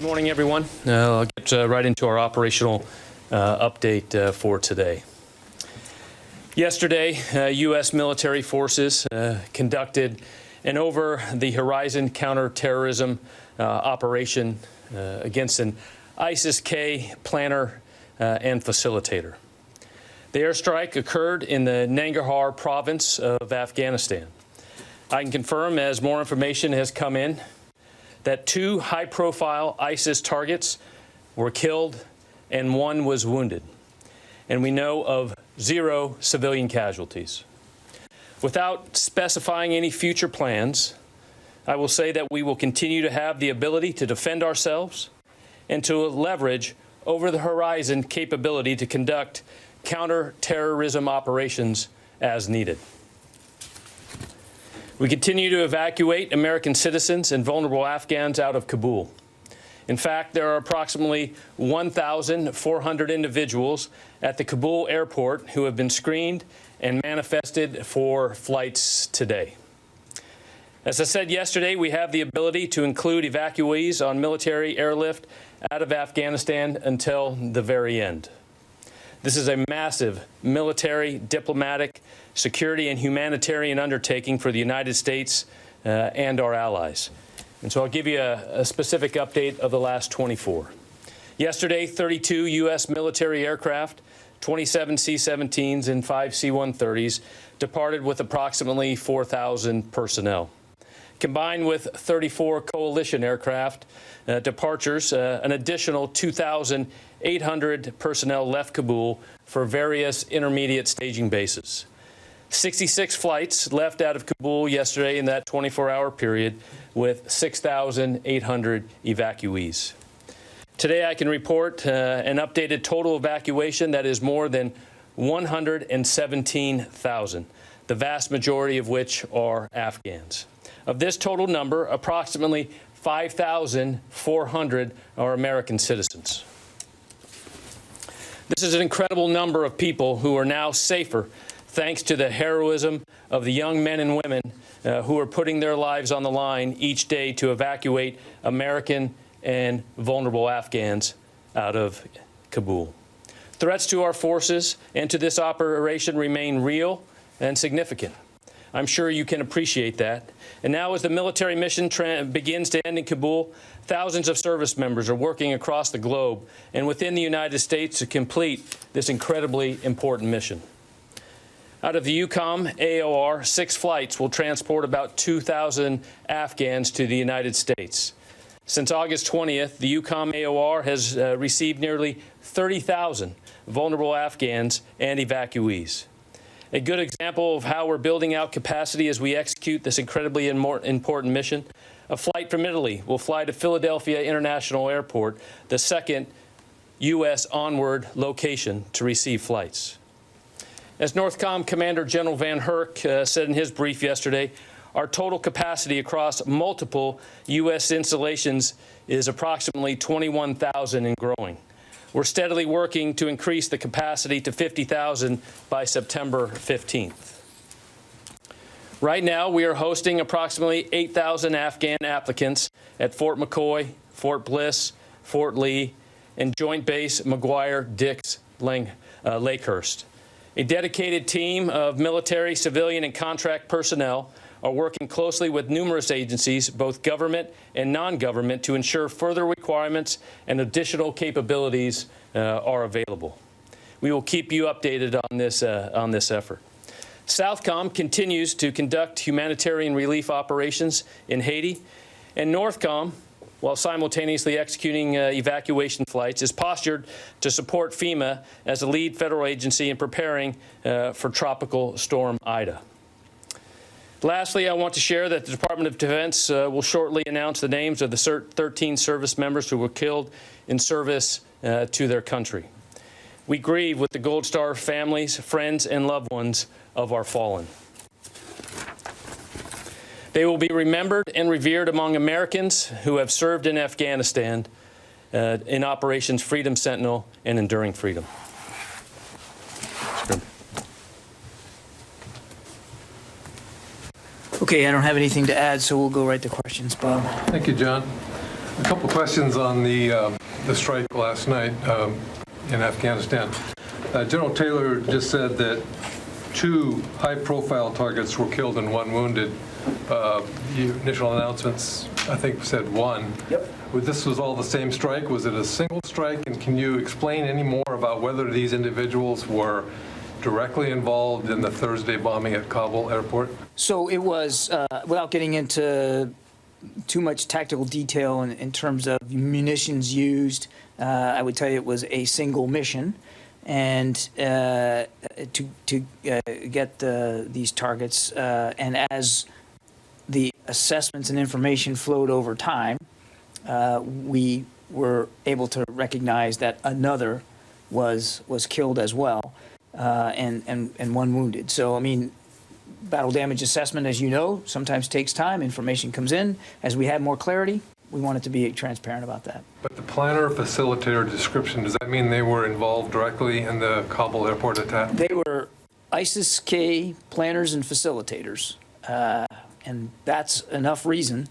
Good morning, everyone. I'll get right into our operational update for today. Yesterday, U.S. military forces conducted an over-the-horizon counter-terrorism operation against an ISIS-K planner and facilitator. The airstrike occurred in the Nangarhar province of Afghanistan. I can confirm, as more information has come in, that 2 high-profile ISIS targets were killed and 1 was wounded. And we know of 0 civilian casualties. Without specifying any future plans, I will say that we will continue to have the ability to defend ourselves and to leverage over-the-horizon capability to conduct counter-terrorism operations as needed. We continue to evacuate American citizens and vulnerable Afghans out of Kabul. In fact, there are approximately 1,400 individuals at the Kabul airport who have been screened and manifested for flights today. As I said yesterday, we have the ability to include evacuees on military airlift out of Afghanistan until the very end. This is a massive military, diplomatic, security, and humanitarian undertaking for the United States and our allies. And so I'll give you a specific update of the last 24. Yesterday, 32 U.S. military aircraft, 27 C-17s and 5 C-130s departed with approximately 4,000 personnel. Combined with 34 coalition aircraft departures, an additional 2,800 personnel left Kabul for various intermediate staging bases. 66 flights left out of Kabul yesterday in that 24-hour period, with 6,800 evacuees. Today I can report an updated total evacuation that is more than 117,000, the vast majority of which are Afghans. Of this total number, approximately 5,400 are American citizens. This is an incredible number of people who are now safer thanks to the heroism of the young men and women who are putting their lives on the line each day to evacuate American and vulnerable Afghans out of Kabul. Threats to our forces and to this operation remain real and significant. I'm sure you can appreciate that. And now, as the military mission begins to end in Kabul, thousands of service members are working across the globe and within the United States to complete this incredibly important mission. Out of the EUCOM AOR, 6 flights will transport about 2,000 Afghans to the United States. Since August 20th, the EUCOM AOR has received nearly 30,000 vulnerable Afghans and evacuees. A good example of how we're building out capacity as we execute this incredibly important mission, a flight from Italy will fly to Philadelphia International Airport, the second U.S. onward location to receive flights. As NORTHCOM Commander General Van Herk said in his brief yesterday, our total capacity across multiple U.S. installations is approximately 21,000 and growing. We're steadily working to increase the capacity to 50,000 by September 15th. Right now, we are hosting approximately 8,000 Afghan applicants at Fort McCoy, Fort Bliss, Fort Lee, and Joint Base McGuire-Dix Lakehurst. A dedicated team of military, civilian, and contract personnel are working closely with numerous agencies, both government and non-government, to ensure further requirements and additional capabilities are available. We will keep you updated on this effort. SOUTHCOM continues to conduct humanitarian relief operations in Haiti, and NORTHCOM, while simultaneously executing evacuation flights, is postured to support FEMA as a lead federal agency in preparing for Tropical Storm Ida. Lastly, I want to share that the Department of Defense will shortly announce the names of the 13 service members who were killed in service to their country. We grieve with the Gold Star families, friends, and loved ones of our fallen. They will be remembered and revered among Americans who have served in Afghanistan in Operations Freedom Sentinel and Enduring Freedom. Okay, I don't have anything to add, so we'll go right to questions, Bob. Thank you, John. A couple questions on the strike last night in Afghanistan. General Taylor just said that 2 high-profile targets were killed and 1 wounded. The initial announcements, I think, said 1. Yep. This was all the same strike? Was it a single strike? And can you explain any more about whether these individuals were directly involved in the Thursday bombing at Kabul airport? So it was, without getting into too much tactical detail in terms of munitions used, I would tell you it was a single mission. And to get these targets, and as the assessments and information flowed over time, we were able to recognize that another was killed as well, and 1 wounded. So, I mean, battle damage assessment, as you know, sometimes takes time. Information comes in. As we have more clarity, we wanted to be transparent about that. But the planner, facilitator description, does that mean they were involved directly in the Kabul airport attack? They were ISIS-K planners and facilitators, and that's enough reason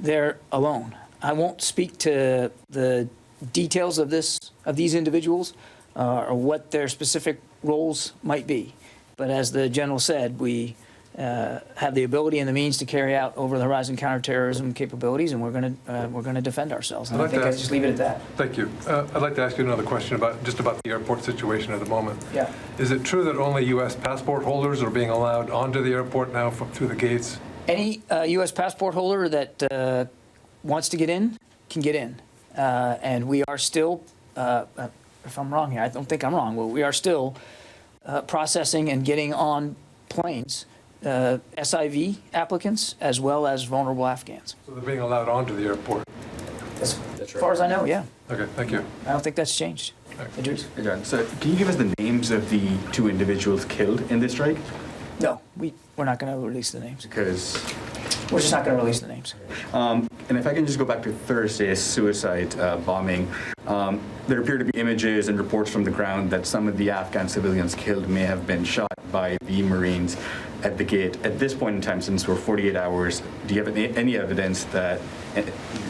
they're alone. I won't speak to the details of these individuals or what their specific roles might be. But as the general said, we have the ability and the means to carry out over-the-horizon counterterrorism capabilities, and we're going to defend ourselves. And I think I'll just leave it at that. Thank you. I'd like to ask you another question about the airport situation at the moment. Yeah. Is it true that only U.S. passport holders are being allowed onto the airport now through the gates? Any U.S. passport holder that wants to get in can get in, and we are still. If I'm wrong here, I don't think I'm wrong. Well, we are still processing and getting on planes SIV applicants as well as vulnerable Afghans. So they're being allowed onto the airport? That's right. As far as I know, yeah. Okay, thank you. I don't think that's changed. Idris? Hey, John, so can you give us the names of the 2 individuals killed in this strike? No, we're not going to release the names. Because we're just not going to release the names. And if I can just go back to Thursday's suicide bombing, there appear to be images and reports from the ground that some of the Afghan civilians killed may have been shot by the Marines at the gate. At this point in time, since we're 48 hours, do you have any evidence that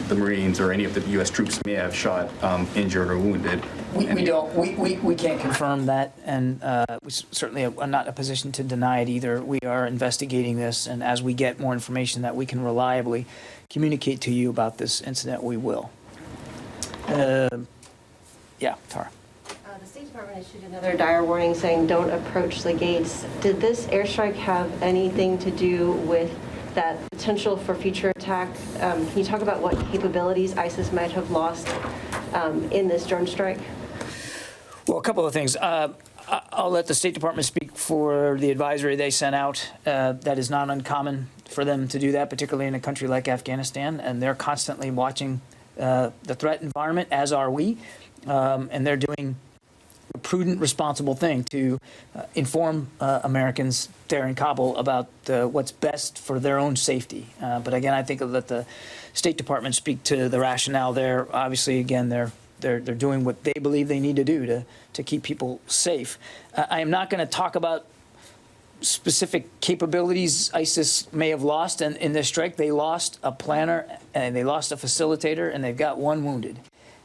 the Marines or any of the U.S. troops may have shot injured or wounded? We don't. We can't confirm that, and we certainly are not in a position to deny it either. We are investigating this, and as we get more information that we can reliably communicate to you about this incident, we will. Yeah, Tara. The State Department issued another dire warning saying don't approach the gates. Did this airstrike have anything to do with that potential for future attack? Can you talk about what capabilities ISIS might have lost in this drone strike? Well, a couple of things. I'll let the State Department speak for the advisory they sent out. That is not uncommon for them to do that, particularly in a country like Afghanistan, and they're constantly watching the threat environment, as are we, and they're doing a prudent, responsible thing to inform Americans there in Kabul about what's best for their own safety. But again, I think I'll let the State Department speak to the rationale there. Obviously, again, they're doing what they believe they need to do to keep people safe. I am not going to talk about specific capabilities ISIS may have lost in this strike. They lost a planner, and they lost a facilitator, and they've got 1 wounded.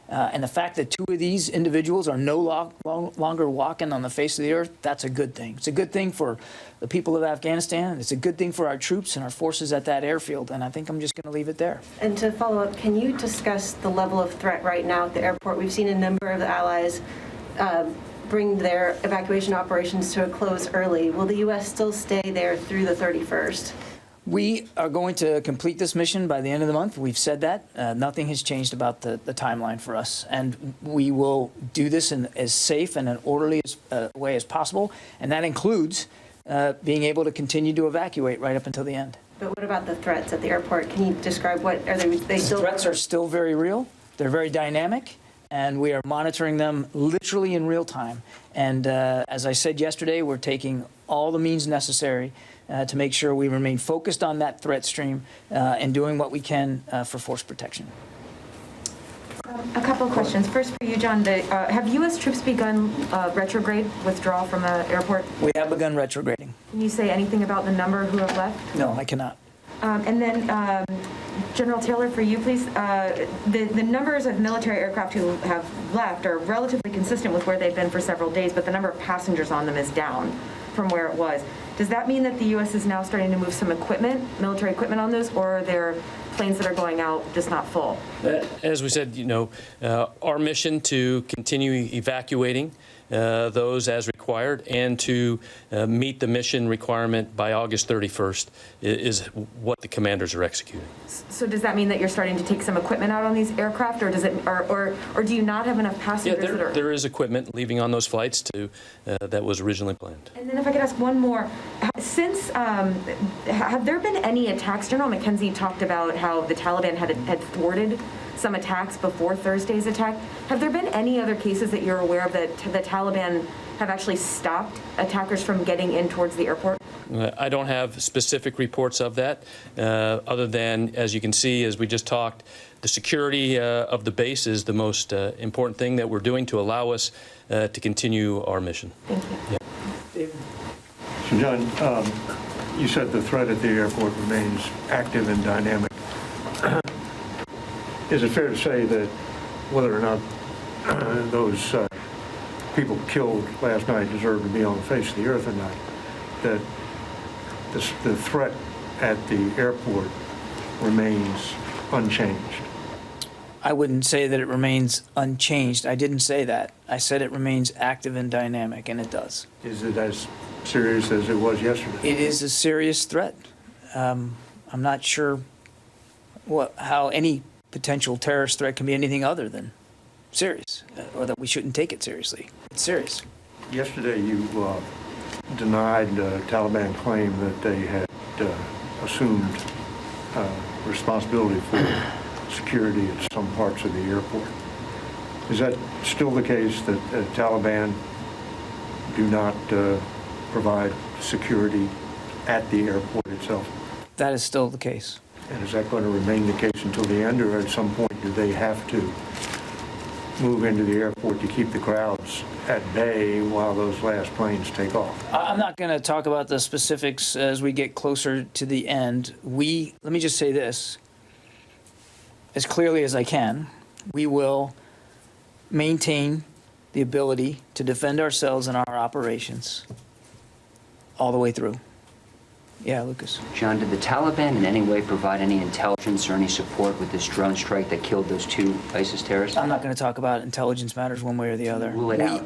And the fact that 2 of these individuals are no longer walking on the face of the earth, that's a good thing. It's a good thing for the people of Afghanistan. It's a good thing for our troops and our forces at that airfield. And I think I'm just going to leave it there. And to follow up, can you discuss the level of threat right now at the airport? We've seen a number of the allies bring their evacuation operations to a close early. Will the U.S. still stay there through the 31st? We are going to complete this mission by the end of the month. We've said that. Nothing has changed about the timeline for us. And we will do this in as safe and an orderly way as possible. And that includes being able to continue to evacuate right up until the end. But what about the threats at the airport? Can you describe what are they still? The threats are still very real. They're very dynamic. And we are monitoring them literally in real time. And as I said yesterday, we're taking all the means necessary to make sure we remain focused on that threat stream and doing what we can for force protection. A couple of questions. First for you, John. Have U.S. troops begun retrograde withdrawal from the airport? We have begun retrograding. Can you say anything about the number who have left? No, I cannot. And then General Taylor, for you, please. The numbers of military aircraft who have left are relatively consistent with where they've been for several days, but the number of passengers on them is down from where it was. Does that mean that the U.S. is now starting to move some equipment, military equipment on those, or are there planes that are going out just not full? As we said, our mission to continue evacuating those as required and to meet the mission requirement by August 31st is what the commanders are executing. So does that mean that you're starting to take some equipment out on these aircraft, or does it, or do you not have enough passengers? Yeah, there is equipment leaving on those flights that was originally planned. And then if I could ask one more, since have there been any attacks? General McKenzie talked about how the Taliban had thwarted some attacks before Thursday's attack. Have there been any other cases that you're aware of that the Taliban have actually stopped attackers from getting in towards the airport? I don't have specific reports of that, other than, as you can see, as we just talked, the security of the base is the most important thing that we're doing to allow us to continue our mission. Thank you. Yeah. So, John, you said the threat at the airport remains active and dynamic. Is it fair to say that whether or not those people killed last night deserve to be on the face of the earth or not, that the threat at the airport remains unchanged? I wouldn't say that it remains unchanged. I didn't say that. I said it remains active and dynamic, and it does. Is it as serious as it was yesterday? It is a serious threat. I'm not sure how any potential terrorist threat can be anything other than serious, or that we shouldn't take it seriously. It's serious. Yesterday you denied the Taliban claim that they had assumed responsibility for security at some parts of the airport. Is that still the case, that the Taliban do not provide security at the airport itself? That is still the case. And is that going to remain the case until the end, or at some point do they have to move into the airport to keep the crowds at bay while those last planes take off? I'm not going to talk about the specifics as we get closer to the end. Let me just say this, as clearly as I can, we will maintain the ability to defend ourselves and our operations all the way through. Yeah, Lucas. John, did the Taliban in any way provide any intelligence or any support with this drone strike that killed those 2 ISIS terrorists? I'm not going to talk about intelligence matters one way or the other. Rule it out.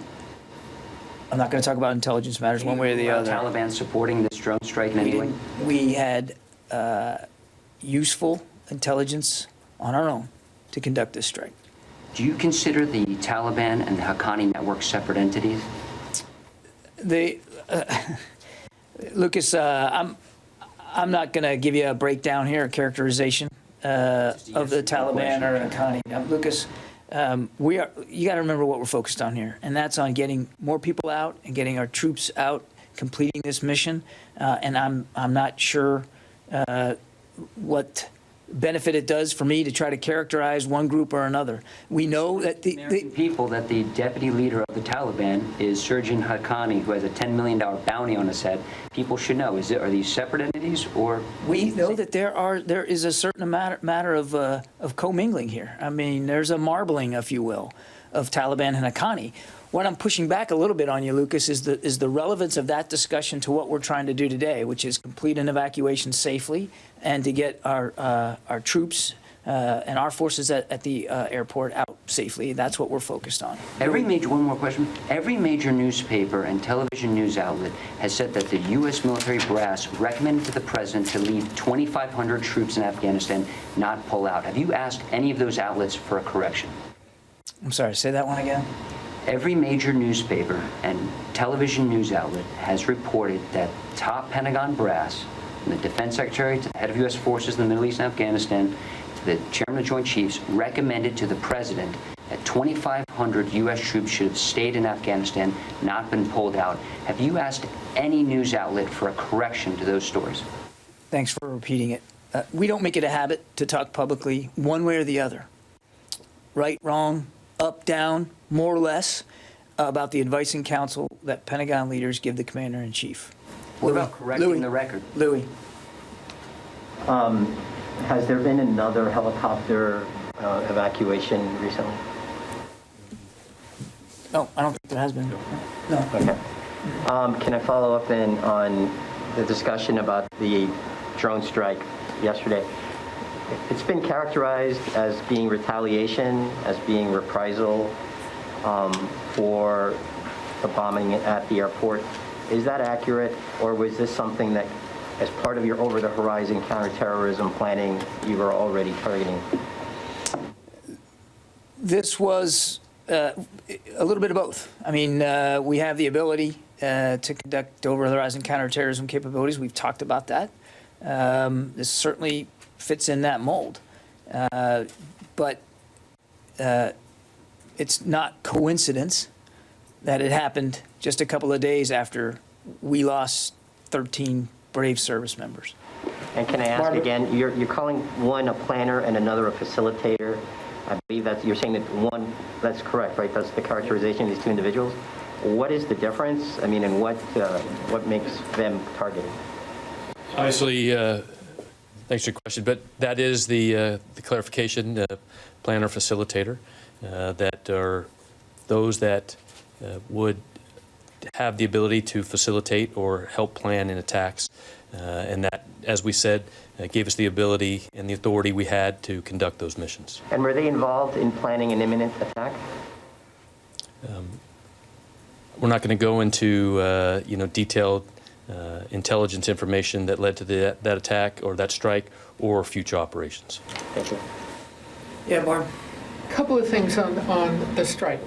I'm not going to talk about intelligence matters one way or the other. Taliban supporting this drone strike in any way? We had useful intelligence on our own to conduct this strike. Do you consider the Taliban and the Haqqani network separate entities? Lucas, I'm not going to give you a breakdown here, a characterization of the Taliban or Haqqani. Lucas, you got to remember what we're focused on here, and that's on getting more people out and getting our troops out, completing this mission. And I'm not sure what benefit it does for me to try to characterize one group or another. We know that the people that the deputy leader of the Taliban is Surgeon Haqqani, who has a $10 million bounty on his head. People should know: are these separate entities, or we know that there is a certain matter of commingling here. I mean, there's a marbling, if you will, of Taliban and Haqqani. What I'm pushing back a little bit on you, Lucas, is the relevance of that discussion to what we're trying to do today, which is complete an evacuation safely and to get our troops and our forces at the airport out safely. That's what we're focused on. One more question. Every major newspaper and television news outlet has said that the U.S. military brass recommended to the president to leave 2,500 troops in Afghanistan, not pull out. Have you asked any of those outlets for a correction? I'm sorry, say that one again. Every major newspaper and television news outlet has reported that top Pentagon brass, from the Defense Secretary to the head of U.S. forces in the Middle East and Afghanistan, to the Chairman of Joint Chiefs, recommended to the President that 2,500 U.S. troops should have stayed in Afghanistan, not been pulled out. Have you asked any news outlet for a correction to those stories? Thanks for repeating it. We don't make it a habit to talk publicly one way or the other. Right, wrong, up, down, more or less, about the advice and counsel that Pentagon leaders give the Commander-in-Chief. What about correcting the record? Louis. Has there been another helicopter evacuation recently? No, I don't think there has been. No. Okay. Can I follow up then on the discussion about the drone strike yesterday? It's been characterized as being retaliation, as being reprisal for the bombing at the airport. Is that accurate, or was this something that, as part of your over-the-horizon counterterrorism planning, you were already targeting? This was a little bit of both. I mean, we have the ability to conduct over-the-horizon counterterrorism capabilities. We've talked about that. This certainly fits in that mold. But it's not coincidence that it happened just a couple of days after we lost 13 brave service members. And can I ask again, you're calling one a planner and another a facilitator. I believe that you're saying that one, that's correct, right? That's the characterization of these two individuals. What is the difference? I mean, and what makes them targeted? Obviously, thanks for your question, but that is the clarification, planner, facilitator, that are those that would have the ability to facilitate or help plan in attacks, and that, as we said, gave us the ability and the authority we had to conduct those missions. And were they involved in planning an imminent attack? We're not going to go into detailed intelligence information that led to that attack or that strike or future operations. Thank you. Yeah, Barb. A couple of things on the strike.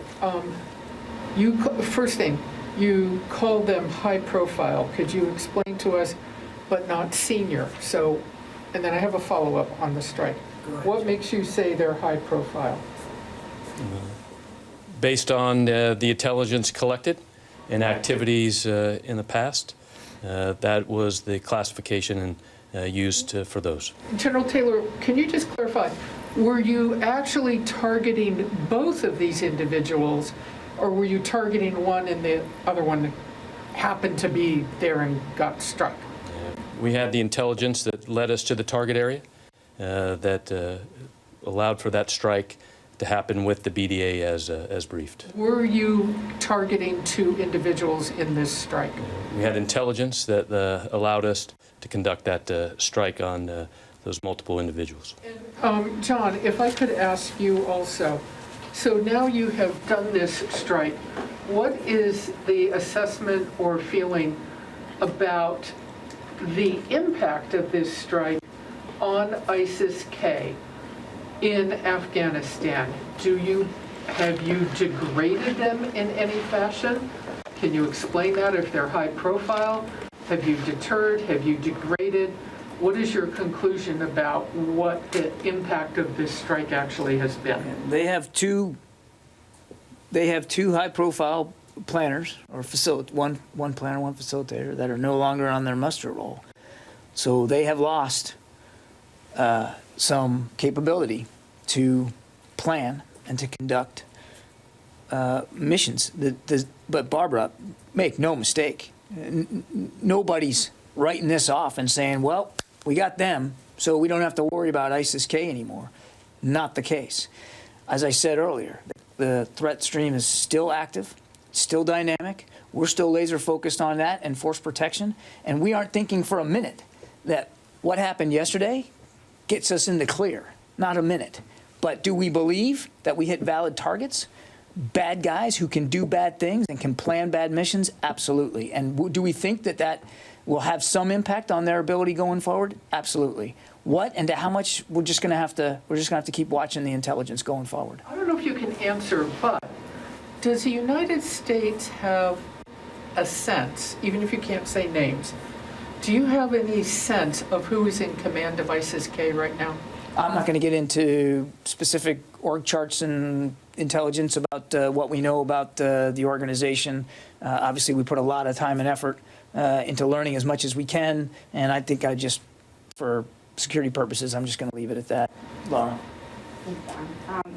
First thing, you called them high profile. Could you explain to us, but not senior? So, and then I have a follow-up on the strike. What makes you say they're high profile? Based on the intelligence collected and activities in the past, that was the classification and used for those. General Taylor, can you just clarify, were you actually targeting both of these individuals, or were you targeting one and the other one happened to be there and got struck? We had the intelligence that led us to the target area that allowed for that strike to happen with the BDA as briefed. Were you targeting two individuals in this strike? We had intelligence that allowed us to conduct that strike on those multiple individuals. John, if I could ask you also, so now you have done this strike, what is the assessment or feeling about the impact of this strike on ISIS-K in Afghanistan? Have you degraded them in any fashion? Can you explain that if they're high profile? Have you deterred? Have you degraded? What is your conclusion about what the impact of this strike actually has been? They have two high profile planners, or one planner, one facilitator, that are no longer on their muster roll. So they have lost some capability to plan and to conduct missions. But Barbara, make no mistake, nobody's writing this off and saying, well, we got them, so we don't have to worry about ISIS-K anymore. Not the case. As I said earlier, the threat stream is still active, still dynamic. We're still laser focused on that and force protection. And we aren't thinking for a minute that what happened yesterday gets us in the clear. Not a minute. But do we believe that we hit valid targets? Bad guys who can do bad things and can plan bad missions? Absolutely. And do we think that that will have some impact on their ability going forward? Absolutely. What and to how much, we're just going to have to keep watching the intelligence going forward. I don't know if you can answer, but does the United States have a sense, even if you can't say names, do you have any sense of who is in command of ISIS-K right now? I'm not going to get into specific org charts and intelligence about what we know about the organization. Obviously, we put a lot of time and effort into learning as much as we can, and I think for security purposes, I'm just going to leave it at that. Laura.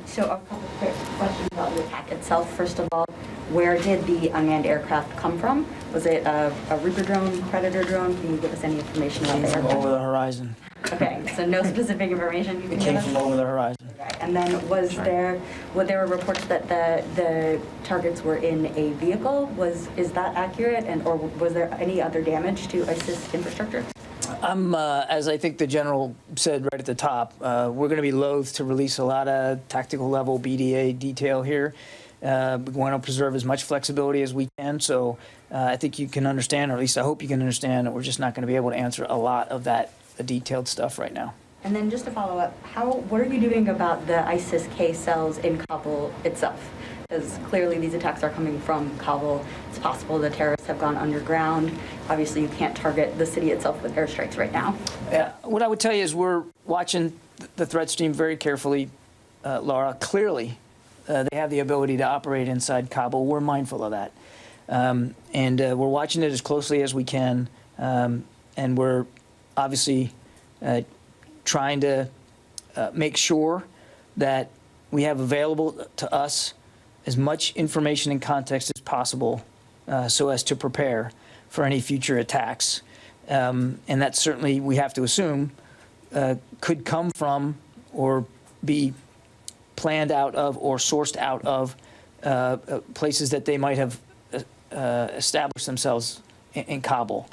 So a couple of quick questions about the attack itself. First of all, where did the unmanned aircraft come from? Was it a Reaper drone, Predator drone? Can you give us any information about the aircraft? Over the horizon. Okay, so no specific information you can It give came us? from over the horizon. Okay, and then there were reports that the targets were in a vehicle? Is that accurate, or was there any other damage to ISIS infrastructure? As I think the general said right at the top, we're going to be loath to release a lot of tactical level BDA detail here. We want to preserve as much flexibility as we can. So I think you can understand, or at least I hope you can understand, that we're just not going to be able to answer a lot of that detailed stuff right now. And then just to follow up, what are you doing about the ISIS-K cells in Kabul itself? Because clearly these attacks are coming from Kabul. It's possible the terrorists have gone underground. Obviously, you can't target the city itself with airstrikes right now. Yeah, what I would tell you is we're watching the threat stream very carefully, Laura. Clearly, they have the ability to operate inside Kabul. We're mindful of that. And we're watching it as closely as we can. And we're obviously trying to make sure that we have available to us as much information and context as possible so as to prepare for any future attacks. And that certainly, we have to assume, could come from or be planned out of or sourced out of places that they might have established themselves in Kabul.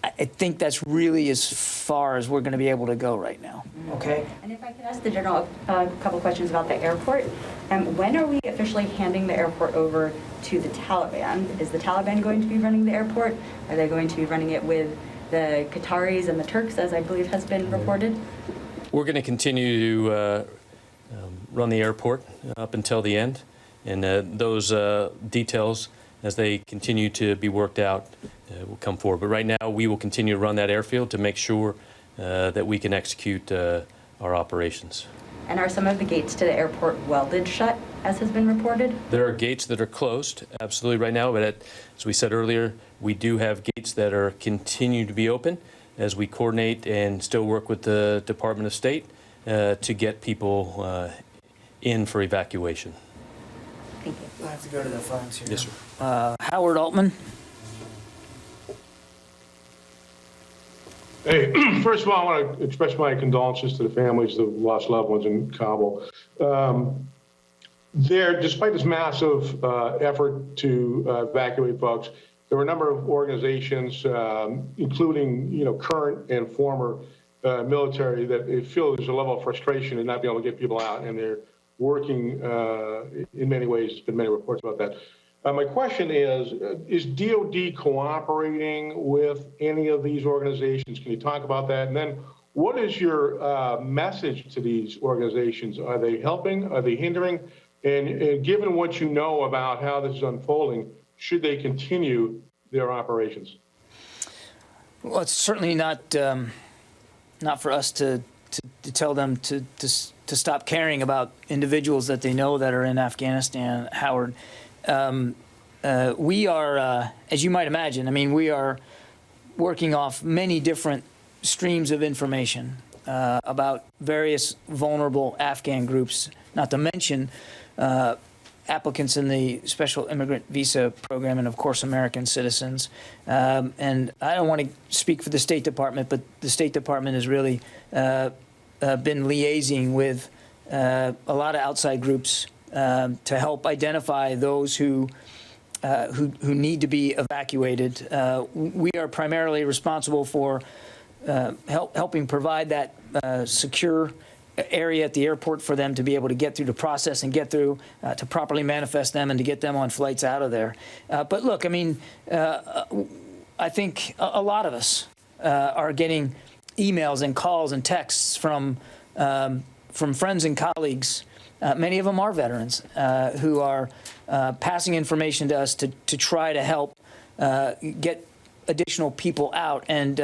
I think that's really as far as we're going to be able to go right now. Okay. And if I could ask the general a couple questions about the airport. When are we officially handing the airport over to the Taliban? Is the Taliban going to be running the airport? Are they going to be running it with the Qataris and the Turks, as I believe has been reported? We're going to continue to run the airport up until the end, and those details, as they continue to be worked out, will come forward. But right now, we will continue to run that airfield to make sure that we can execute our operations. And are some of the gates to the airport welded shut, as has been reported? There are gates that are closed, absolutely, right now. But as we said earlier, we do have gates that are continue to be open as we coordinate and still work with the Department of State to get people in for evacuation. Thank you. I have to go to the phones here. Yes, sir. Howard Altman. Hey, first of all, I want to express my condolences to the families of lost loved ones in Kabul. Despite this massive effort to evacuate folks, there were a number of organizations, including current and former military, that feel there's a level of frustration in not being able to get people out, and they're working in many ways. There's been many reports about that. My question is DOD cooperating with any of these organizations? Can you talk about that? And then what is your message to these organizations? Are they helping? Are they hindering? And given what you know about how this is unfolding, should they continue their operations? Well, it's certainly not for us to tell them to stop caring about individuals that they know that are in Afghanistan, Howard. We are, as you might imagine, we are working off many different streams of information about various vulnerable Afghan groups, not to mention applicants in the Special Immigrant Visa Program and, of course, American citizens. And I don't want to speak for the State Department, but the State Department has really been liaising with a lot of outside groups to help identify those who need to be evacuated. We are primarily responsible for helping provide that secure area at the airport for them to be able to get through the process and get through to properly manifest them and to get them on flights out of there. But look, I think a lot of us are getting emails and calls and texts from friends and colleagues. Many of them are veterans who are passing information to us to try to help get additional people out, and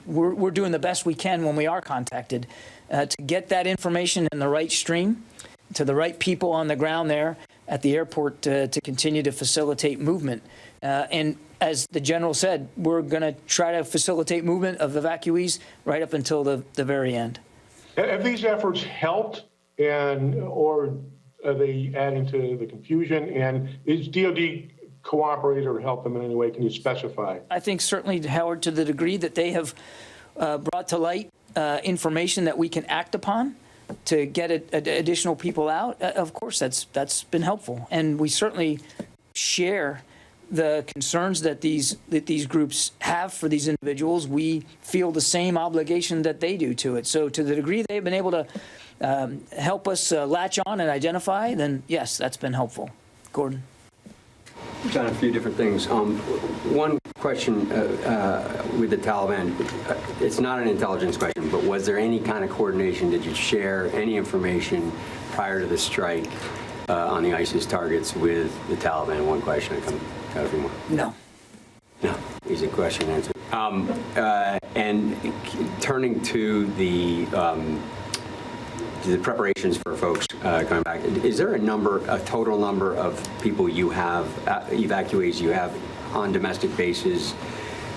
we're doing the best we can when we are contacted to get that information in the right stream to the right people on the ground there at the airport to continue to facilitate movement. And as the general said, we're going to try to facilitate movement of evacuees right up until the very end. Have these efforts helped, or are they adding to the confusion? And is DOD cooperate or help them in any way? Can you specify? I think certainly, Howard, to the degree that they have brought to light information that we can act upon to get additional people out, of course, that's been helpful. And we certainly share the concerns that these groups have for these individuals. We feel the same obligation that they do to it. So to the degree they've been able to help us latch on and identify, then yes, that's been helpful. Gordon? Done a few different things. One question with the Taliban, it's not an intelligence question, but was there any kind of coordination? Did you share any information prior to the strike on the ISIS targets with the Taliban? One question. I got a few more. No. No. Easy question answered. And turning to the preparations for folks coming back, is there a total number of people you have, evacuees you have on domestic bases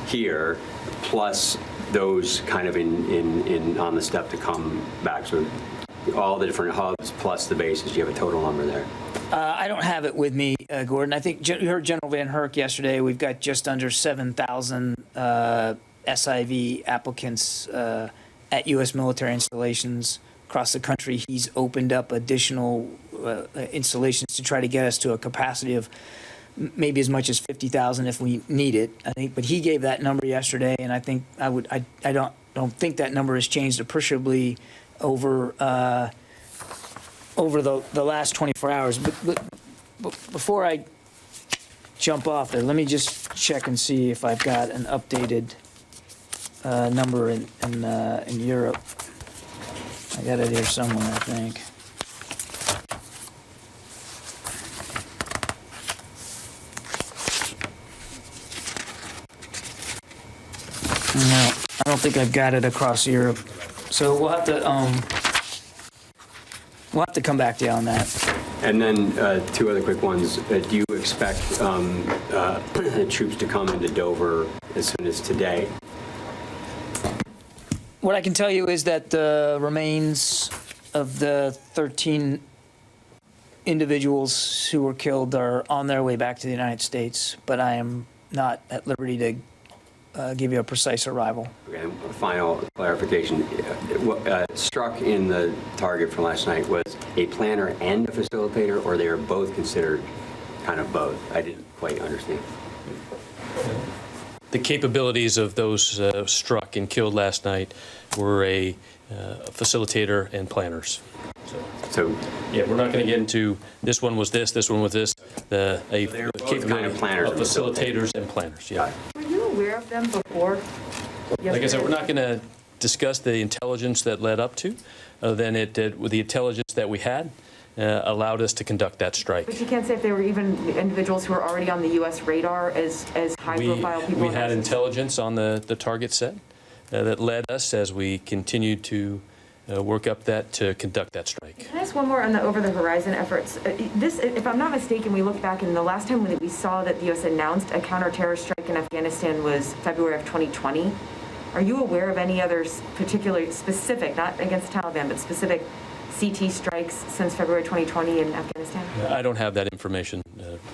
here, plus those kind of on the step to come back? So all the different hubs plus the bases, do you have a total number there? I don't have it with me, Gordon. I think you heard General Van Herk yesterday. We've got just under 7,000 SIV applicants at U.S. military installations across the country. He's opened up additional installations to try to get us to a capacity of maybe as much as 50,000 if we need it. I think, but he gave that number yesterday, and I think I don't think that number has changed appreciably over the last 24 hours. But before I jump off there, let me just check and see if I've got an updated number in Europe. I got it here somewhere, I think. No, I don't think I've got it across Europe. So we'll have to come back to you on that. And then two other quick ones. Do you expect troops to come into Dover as soon as today? What I can tell you is that the remains of the 13 individuals who were killed are on their way back to the United States, but I am not at liberty to give you a precise arrival. Okay, a final clarification. What struck in the target from last night was a planner and a facilitator, or they are both considered kind of both? I didn't quite understand. The capabilities of those struck and killed last night were a facilitator and planners. So yeah, we're not going to get into this one was this one was this. A capability kind of planners of facilitators and planners. Yeah. Were you aware of them before? Like I said, we're not going to discuss the intelligence that led up to, than it did with the intelligence that we had. Allowed us to conduct that strike. But you can't say if they were even individuals who were already on the U.S. radar as high-profile people. We had intelligence on the target set that led us as we continued to work up that to conduct that strike. Can I ask one more on the over-the-horizon efforts? This, if I'm not mistaken, we look back and the last time that we saw that the U.S. announced a counter-terrorist strike in Afghanistan was February of 2020. Are you aware of any other particularly specific, not against the Taliban, but specific CT strikes since February 2020 in Afghanistan? I don't have that information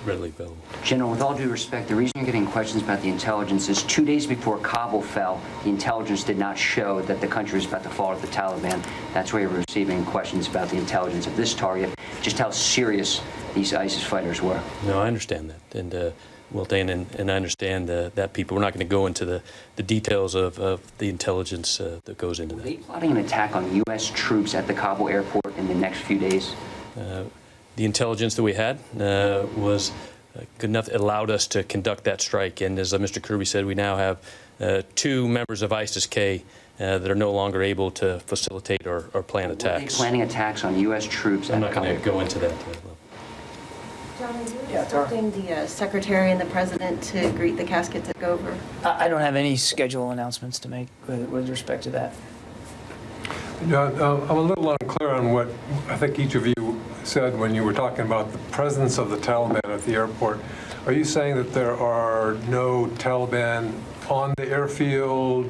readily available. General, with all due respect, the reason you're getting questions about the intelligence is 2 days before Kabul fell, the intelligence did not show that the country was about to fall to the Taliban. That's why you're receiving questions about the intelligence of this target, just how serious these ISIS fighters were. No, I understand that. And well, Dan, and I understand that people. We're not going to go into the details of the intelligence that goes into that. Are they plotting an attack on U.S. troops at the Kabul airport in the next few days? The intelligence that we had was good enough. It allowed us to conduct that strike. And as Mr. Kirby said, we now have 2 members of ISIS-K that are no longer able to facilitate or plan attacks. Are they planning attacks on U.S. troops? I'm not going to go into that level. John, are you expecting the Secretary and the President to greet the caskets at Dover? I don't have any schedule announcements to make with respect to that. John, I'm a little unclear on what I think each of you said when you were talking about the presence of the Taliban at the airport. Are you saying that there are no Taliban on the airfield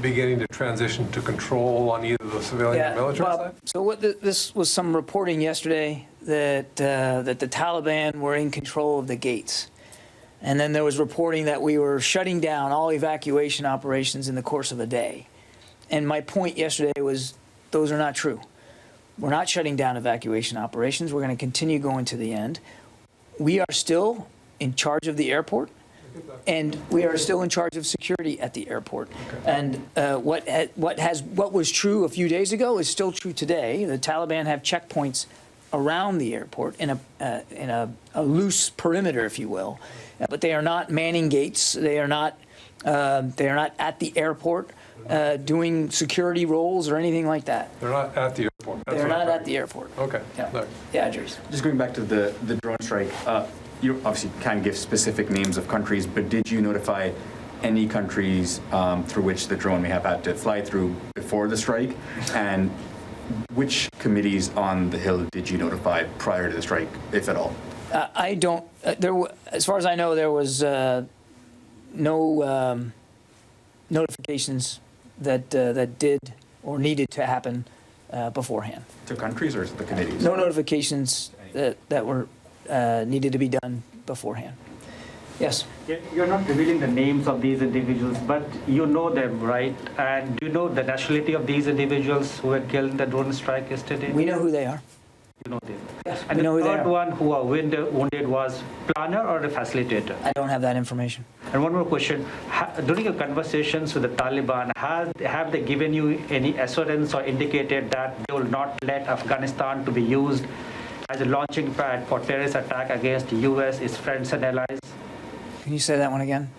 beginning to transition to control on either the civilian or military side? So this was some reporting yesterday that the Taliban were in control of the gates. And then there was reporting that we were shutting down all evacuation operations in the course of a day. And my point yesterday was those are not true. We're not shutting down evacuation operations. We're going to continue going to the end. We are still in charge of the airport, and we are still in charge of security at the airport. And what was true a few days ago is still true today. The Taliban have checkpoints around the airport in a loose perimeter, if you will, but they are not manning gates. They are not at the airport doing security roles or anything like that. They're not at the airport. They're not at the airport. Okay. Yeah, No. yeah, Andres. Just going back to the drone strike, you obviously can't give specific names of countries, but did you notify any countries through which the drone may have had to fly through before the strike? And which committees on the Hill did you notify prior to the strike, if at all? I don't. As far as I know, there was no notifications that did or needed to happen beforehand. To countries or to the committees? No notifications that were needed to be done beforehand. Yes. You're not revealing the names of these individuals, but you know them, right? And do you know the nationality of these individuals who were killed in the drone strike yesterday? We know who they are. You know them. Yes, and we know the who they third are. one who was wounded was planner or the facilitator? I don't have that information. And one more question. During your conversations with the Taliban, have they given you any assurance or indicated that they will not let Afghanistan to be used as a launching pad for terrorist attack against the U.S., its friends and allies? Can you say that one again?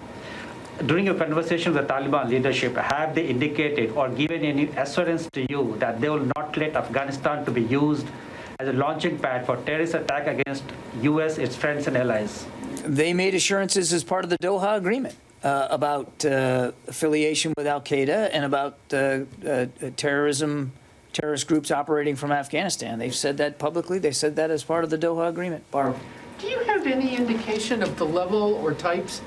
During your conversation with the Taliban leadership, have they indicated or given any assurance to you that they will not let Afghanistan to be used as a launching pad for terrorist attack against U.S., its friends and allies? They made assurances as part of the Doha Agreement about affiliation with al-Qaeda and about terrorist groups operating from Afghanistan. They've said that publicly. They said that as part of the Doha Agreement. Barb. Do you have any indication of the level or types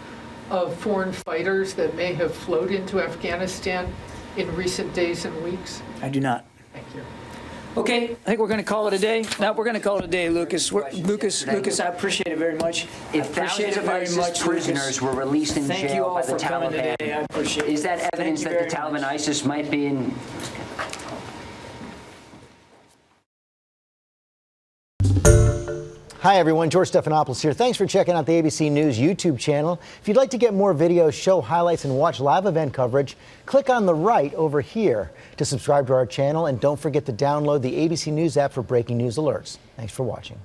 of foreign fighters that may have flowed into Afghanistan in recent days and weeks? I do not. Thank you. Okay, I think we're going to call it a day. No, we're going to call it a day, Lucas. Lucas, I appreciate it very much. If thousands of ISIS prisoners were released in jail by the Taliban, is that evidence that the Taliban ISIS might be in? Hi everyone, George Stephanopoulos here. Thanks for checking out the ABC News YouTube channel. If you'd like to get more videos, show highlights, and watch live event coverage, click on the right over here to subscribe to our channel, and don't forget to download the ABC News app for breaking news alerts. Thanks for watching.